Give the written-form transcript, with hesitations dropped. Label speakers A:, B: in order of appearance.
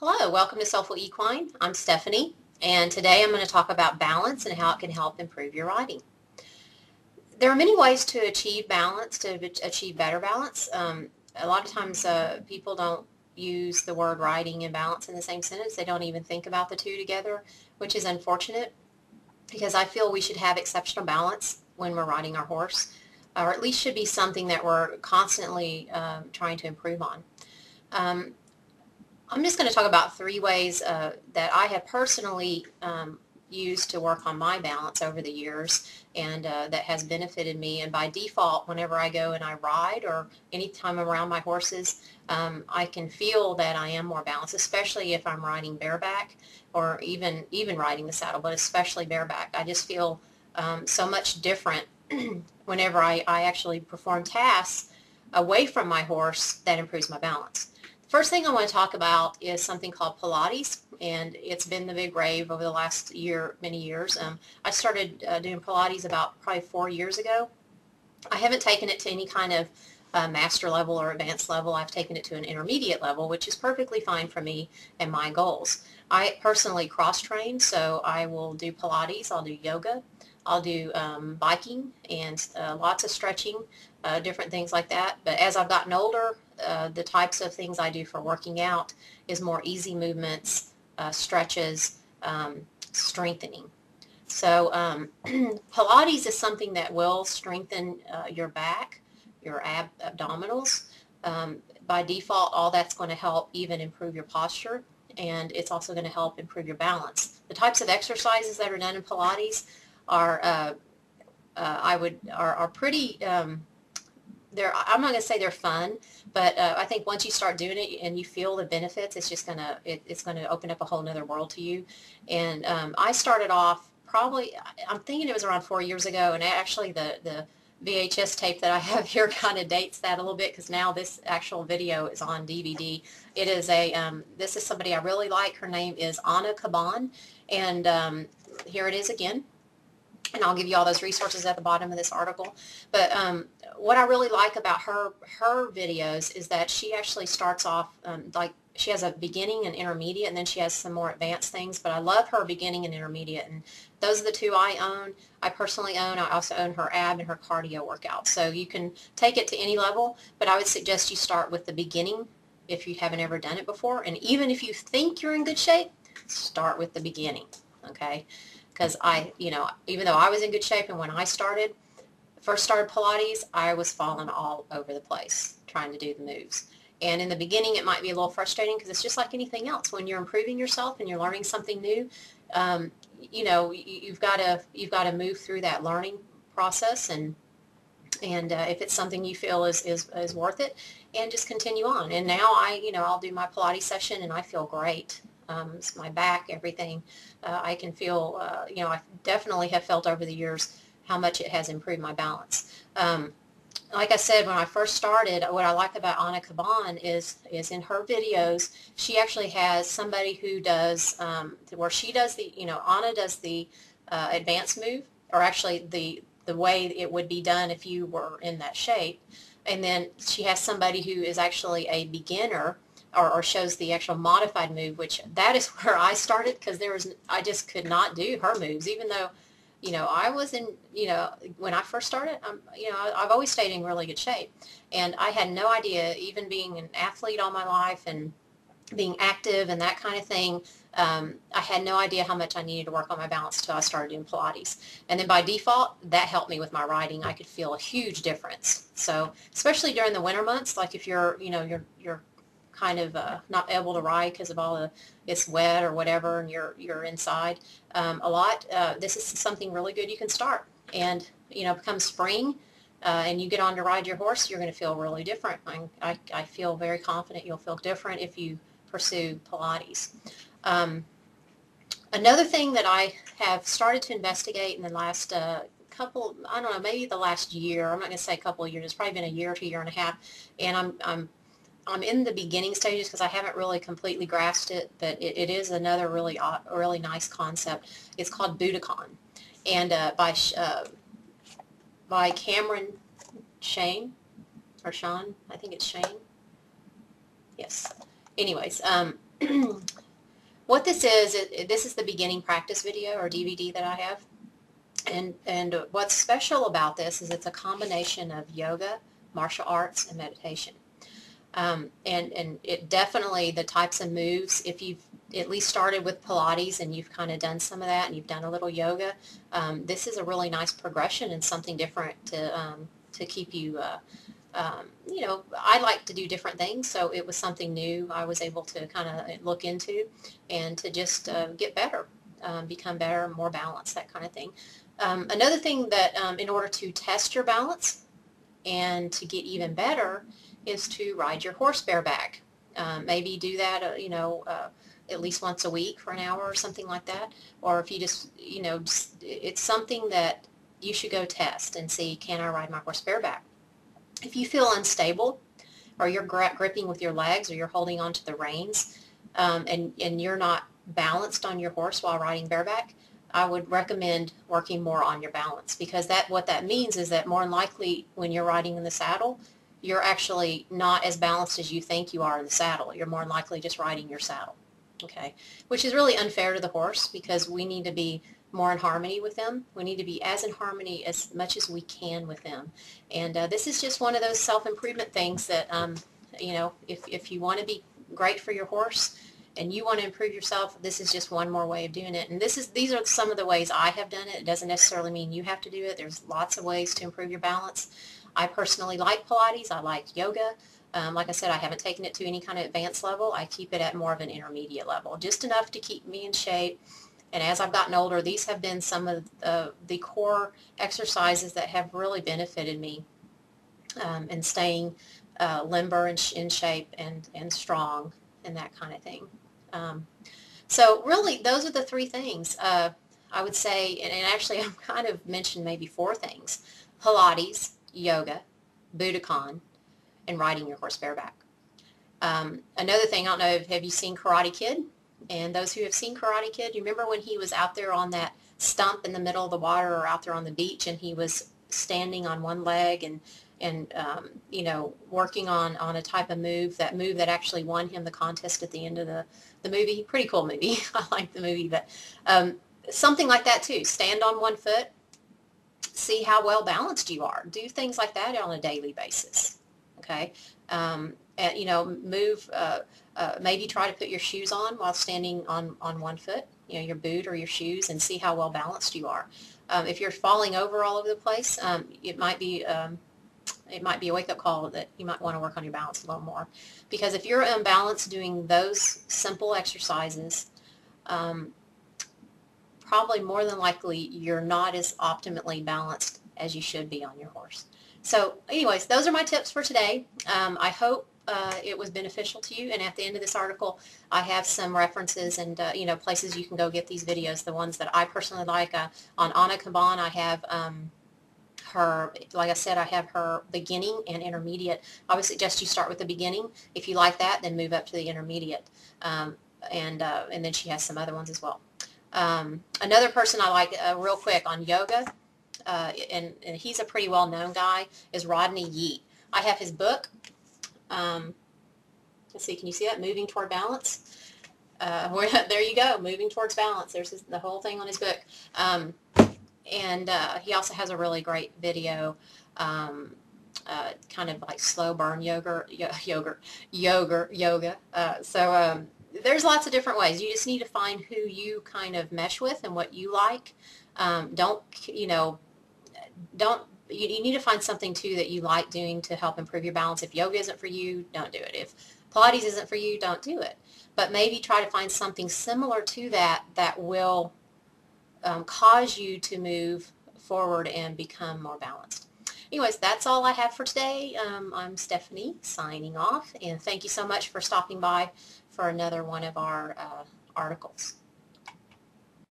A: Hello, welcome to Soulful Equine. I'm Stephanie, and today I'm going to talk about balance and how it can help improve your riding. There are many ways to achieve balance, to achieve better balance. A lot of times people don't use the word riding and balance in the same sentence. They don't even think about the two together, which is unfortunate because I feel we should have exceptional balance when we're riding our horse, or at least should be something that we're constantly trying to improve on. I'm just going to talk about three ways that I have personally used to work on my balance over the years, and that has benefited me. And by default, whenever I go and I ride or anytime I'm around my horses, I can feel that I am more balanced, especially if I'm riding bareback or even riding the saddle, but especially bareback. I just feel so much different whenever I actually perform tasks away from my horse that improves my balance. First thing I want to talk about is something called Pilates, and it's been the big rave over the last many years. I started doing Pilates about probably 4 years ago. I haven't taken it to any kind of master level or advanced level. I've taken it to an intermediate level, which is perfectly fine for me and my goals. I personally cross-train, so I will do Pilates, I'll do yoga, I'll do biking, and lots of stretching, different things like that. But as I've gotten older, the types of things I do for working out is more easy movements, stretches, strengthening. So Pilates is something that will strengthen your back, your abdominals. By default, all that's going to help even improve your posture, and it's also going to help improve your balance. The types of exercises that are done in Pilates are are pretty. I'm not going to say they're fun, but I think once you start doing it and you feel the benefits, it's just it's gonna open up a whole nother world to you. And I started off probably, I'm thinking it was around 4 years ago, and actually the VHS tape that I have here kind of dates that a little bit because now this actual video is on DVD. It is this is somebody I really like. Her name is Anna Caban, and here it is again. And I'll give you all those resources at the bottom of this article. But what I really like about her videos is that she actually starts off like she has a beginning and intermediate, and then she has some more advanced things. But I love her beginning and intermediate, and those are the two I own. I personally own. I also own her ab and her cardio workout. So you can take it to any level, but I would suggest you start with the beginning if you haven't ever done it before. And even if you think you're in good shape, start with the beginning, okay? Because even though I was in good shape and when I first started Pilates, I was falling all over the place trying to do the moves. And in the beginning, it might be a little frustrating because it's just like anything else. When you're improving yourself and you're learning something new, you've got to move through that learning process, and if it's something you feel is worth it, and just continue on. And now I'll do my Pilates session and I feel great. It's my back, everything. I can feel, I definitely have felt over the years how much it has improved my balance. Like I said, when I first started, what I like about Anna Caban is in her videos, she actually has somebody who does, where she does Anna does the advanced move, or actually the way it would be done if you were in that shape. And then she has somebody who is actually a beginner, or shows the actual modified move, which that is where I started, because I just could not do her moves, even though, I was in, when I first started, I've always stayed in really good shape, and I had no idea, even being an athlete all my life and being active and that kind of thing, I had no idea how much I needed to work on my balance until I started doing Pilates. And then by default, that helped me with my riding. I could feel a huge difference. So especially during the winter months, like if you're kind of not able to ride because of it's wet or whatever, and you're inside a lot, this is something really good you can start. And come spring, and you get on to ride your horse, you're going to feel really different. I feel very confident you'll feel different if you pursue Pilates. Another thing that I have started to investigate in the last couple, I don't know, maybe the last year, I'm not going to say a couple of years, it's probably been a year to a year and a half, and I'm in the beginning stages because I haven't really completely grasped it, but it is another really nice concept. It's called Budokon, and by Cameron Shane, or Sean, I think it's Shane. Yes. Anyways, What this is the beginning practice video or DVD that I have. And what's special about this is it's a combination of yoga, martial arts, and meditation. And it definitely, the types of moves, if you've at least started with Pilates and you've kind of done some of that and you've done a little yoga, this is a really nice progression and something different to keep you, you know, I like to do different things, so it was something new I was able to kind of look into and to just get better, become better, more balanced, that kind of thing. Another thing that in order to test your balance and to get even better is to ride your horse bareback. Maybe do that, you know, at least once a week for an hour or something like that. Or if you just, you know, it's something that you should go test and see, can I ride my horse bareback? If you feel unstable or you're gripping with your legs or you're holding onto the reins and you're not balanced on your horse while riding bareback, I would recommend working more on your balance, because what that means is that more than likely when you're riding in the saddle, you're actually not as balanced as you think you are in the saddle. You're more than likely just riding your saddle, okay? Which is really unfair to the horse, because we need to be more in harmony with them. We need to be as in harmony as much as we can with them. And this is just one of those self-improvement things that, you know, if you want to be great for your horse and you want to improve yourself, this is just one more way of doing it. And these are some of the ways I have done it. It doesn't necessarily mean you have to do it. There's lots of ways to improve your balance. I personally like Pilates. I like yoga. Like I said, I haven't taken it to any kind of advanced level. I keep it at more of an intermediate level, just enough to keep me in shape. And as I've gotten older, these have been some of the core exercises that have really benefited me in staying limber and in shape and strong and that kind of thing. So really, those are the three things I would say, and actually I've kind of mentioned maybe four things: Pilates, yoga, Budokan, and riding your horse bareback. Another thing, I don't know, have you seen Karate Kid? And those who have seen Karate Kid, you remember when he was out there on that stump in the middle of the water or out there on the beach, and he was standing on one leg and you know, working on a type of move that actually won him the contest at the end of the movie. Pretty cool movie. I like the movie, but something like that too. Stand on one foot, see how well balanced you are. Do things like that on a daily basis. Okay, and, you know, move. Maybe try to put your shoes on while standing on one foot. You know, your boot or your shoes, and see how well balanced you are. If you're falling over all over the place, it might be a wake-up call that you might want to work on your balance a little more. Because if you're unbalanced doing those simple exercises, probably more than likely you're not as optimally balanced as you should be on your horse. So anyways, those are my tips for today. I hope it was beneficial to you, and at the end of this article I have some references and you know, places you can go get these videos, the ones that I personally like. On Anna Caban, I have her, like I said, I have her beginning and intermediate. I would suggest you start with the beginning. If you like that, then move up to the intermediate. And then she has some other ones as well. Another person I like real quick on yoga, and he's a pretty well-known guy, is Rodney Yeat. I have his book. Let's see, can you see that? Moving Toward Balance. There you go, Moving Towards Balance. There's the whole thing on his book. And he also has a really great video, kind of like slow burn yoga. So there's lots of different ways. You just need to find who you kind of mesh with and what you like. You need to find something too that you like doing to help improve your balance. If yoga isn't for you, don't do it. If Pilates isn't for you, don't do it. But maybe try to find something similar to that that will cause you to move forward and become more balanced. Anyways, that's all I have for today. I'm Stephanie signing off, and thank you so much for stopping by for another one of our articles.